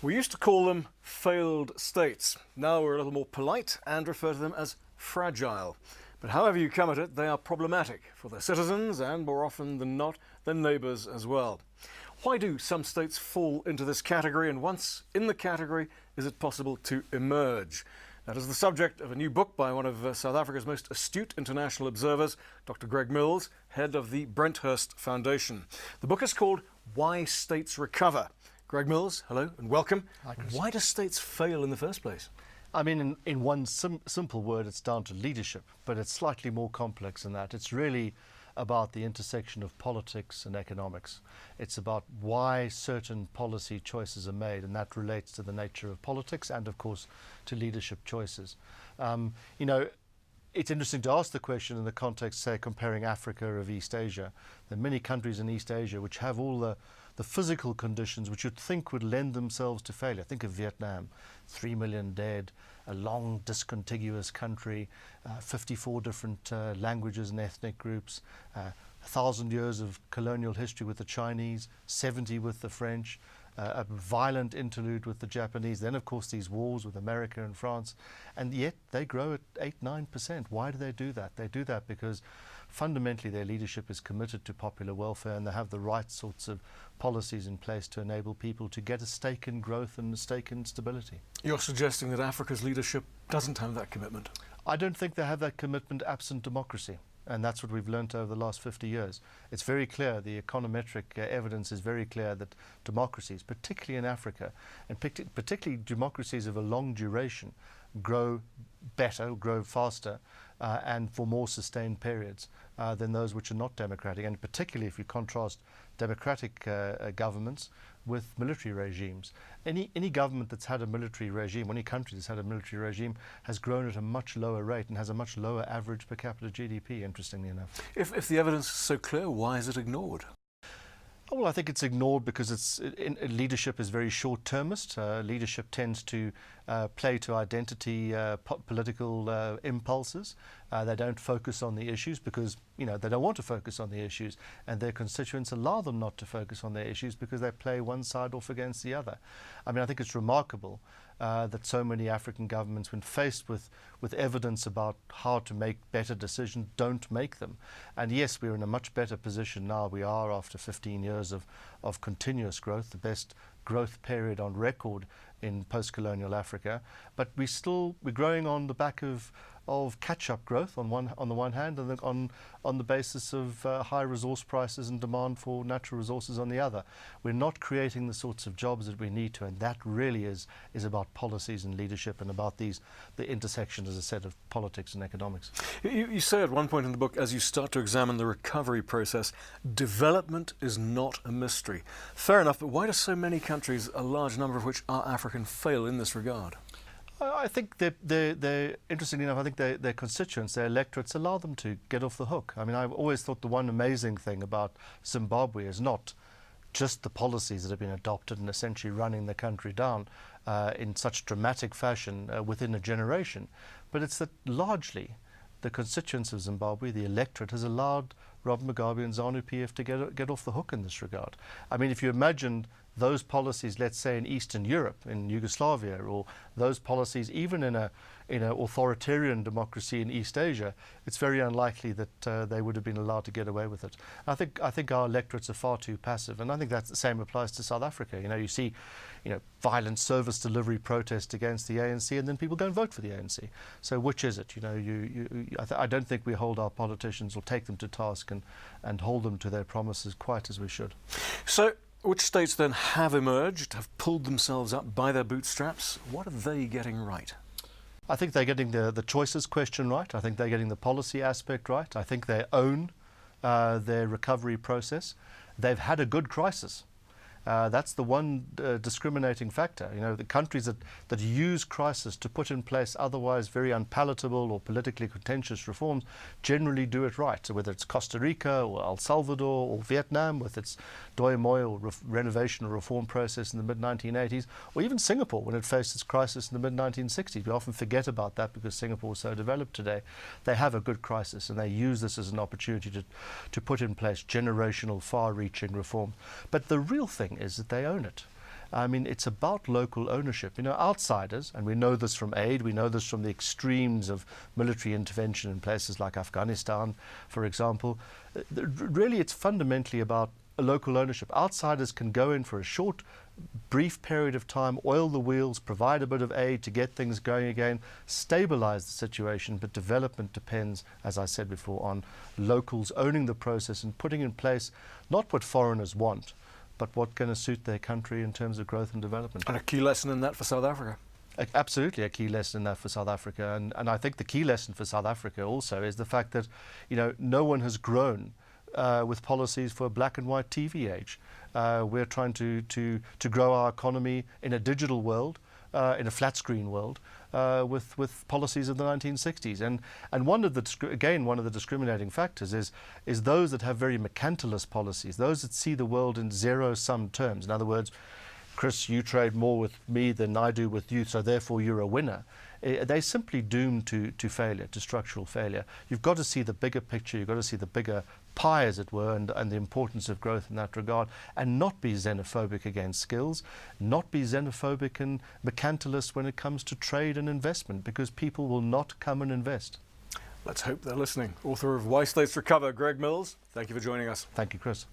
We used to call them failed states. Now we're a little more polite and refer to them as fragile. But however you come at it, they are problematic for their citizens and, more often than not, their neighbours as well. Why do some states fall into this category, and once in the category, is it possible to emerge? That is the subject of a new book by one of South Africa's most astute international observers, Dr. Greg Mills, head of the Brenthurst Foundation. The book is called Why States Recover. Greg Mills, hello and welcome. Hi, Chris. Why do states fail in the first place? I mean, in one simple word, it's down to leadership, but it's slightly more complex than that. It's really about the intersection of politics and economics. It's about why certain policy choices are made, and that relates to the nature of politics and, of course, to leadership choices. It's interesting to ask the question in the context, say, comparing Africa of East Asia. There are many countries in East Asia which have all the physical conditions which you'd think would lend themselves to failure. Think of Vietnam, 3 million dead, a long discontiguous country, 54 different languages and ethnic groups, 1,000 years of colonial history with the Chinese, 70 with the French, a violent interlude with the Japanese, then of course these wars with America and France, and yet they grow at 8–9%. Why do they do that? They do that because fundamentally their leadership is committed to popular welfare, and they have the right sorts of policies in place to enable people to get a stake in growth and a stake in stability. You're suggesting that Africa's leadership doesn't have that commitment? I don't think they have that commitment absent democracy. And that's what we've learnt over the last 50 years. It's very clear, the econometric evidence is very clear that democracies, particularly in Africa, and particularly democracies of a long duration, grow better, grow faster, and for more sustained periods than those which are not democratic. And particularly if you contrast democratic governments with military regimes. Any government that's had a military regime, any country that's had a military regime, has grown at a much lower rate and has a much lower average per capita GDP, interestingly enough. If the evidence is so clear, why is it ignored? Well, I think it's ignored because leadership is very short-termist. Leadership tends to play to identity political impulses. They don't focus on the issues because, they don't want to focus on the issues, and their constituents allow them not to focus on their issues because they play one side off against the other. I mean, I think it's remarkable that so many African governments, when faced with evidence about how to make better decisions, don't make them. And yes, we're in a much better position now. We are after 15 years of continuous growth, the best growth period on record in post-colonial Africa. But we're growing on the back of catch-up growth on the one hand, and then on the basis of high resource prices and demand for natural resources on the other. We're not creating the sorts of jobs that we need to, and that really is about policies and leadership and about the intersection, as I said, of politics and economics. You say at one point in the book, as you start to examine the recovery process, development is not a mystery. Fair enough, but why do so many countries, a large number of which are African, fail in this regard? I think they're interestingly enough, I think their constituents, their electorates, allow them to get off the hook. I mean, I've always thought the one amazing thing about Zimbabwe is not just the policies that have been adopted and essentially running the country down in such dramatic fashion within a generation, but it's that largely the constituents of Zimbabwe, the electorate, has allowed Robert Mugabe and ZANU-PF to get off the hook in this regard. I mean, if you imagine those policies, let's say in Eastern Europe, in Yugoslavia, or those policies even in an authoritarian democracy in East Asia, it's very unlikely that they would have been allowed to get away with it. I think our electorates are far too passive, and I think that the same applies to South Africa. You see, violent service delivery protest against the ANC, and then people go and vote for the ANC. So which is it? I don't think we hold our politicians or take them to task and hold them to their promises quite as we should. So, which states then have emerged, have pulled themselves up by their bootstraps? What are they getting right? I think they're getting the choices question right. I think they're getting the policy aspect right. I think they own their recovery process. They've had a good crisis. That's the one discriminating factor. The countries that use crisis to put in place otherwise very unpalatable or politically contentious reforms generally do it right. So whether it's Costa Rica or El Salvador or Vietnam with its Doi Moi or renovation or reform process in the mid-1980s, or even Singapore when it faced its crisis in the mid-1960s. We often forget about that because Singapore is so developed today. They have a good crisis, and they use this as an opportunity to put in place generational, far-reaching reform. But the real thing is that they own it. I mean, it's about local ownership. You know, outsiders, and we know this from aid, we know this from the extremes of military intervention in places like Afghanistan, for example. Really, it's fundamentally about local ownership. Outsiders can go in for a short, brief period of time, oil the wheels, provide a bit of aid to get things going again, stabilize the situation, but development depends, as I said before, on locals owning the process and putting in place not what foreigners want, but what's going to suit their country in terms of growth and development. And a key lesson in that for South Africa. Absolutely a key lesson in that for South Africa. And I think the key lesson for South Africa also is the fact that, you know, no one has grown with policies for a black and white TV age. We're trying to grow our economy in a digital world, in a flat screen world, with policies of the 1960s. And one of the discriminating factors is those that have very mercantilist policies, those that see the world in zero-sum terms. In other words, Chris, you trade more with me than I do with you, so therefore you're a winner. They're simply doomed to failure, to structural failure. You've got to see the bigger picture, you've got to see the bigger pie, as it were, and the importance of growth in that regard, and not be xenophobic against skills, not be xenophobic and mercantilist when it comes to trade and investment, because people will not come and invest. Let's hope they're listening. Author of Why States Recover, Greg Mills, thank you for joining us. Thank you, Chris.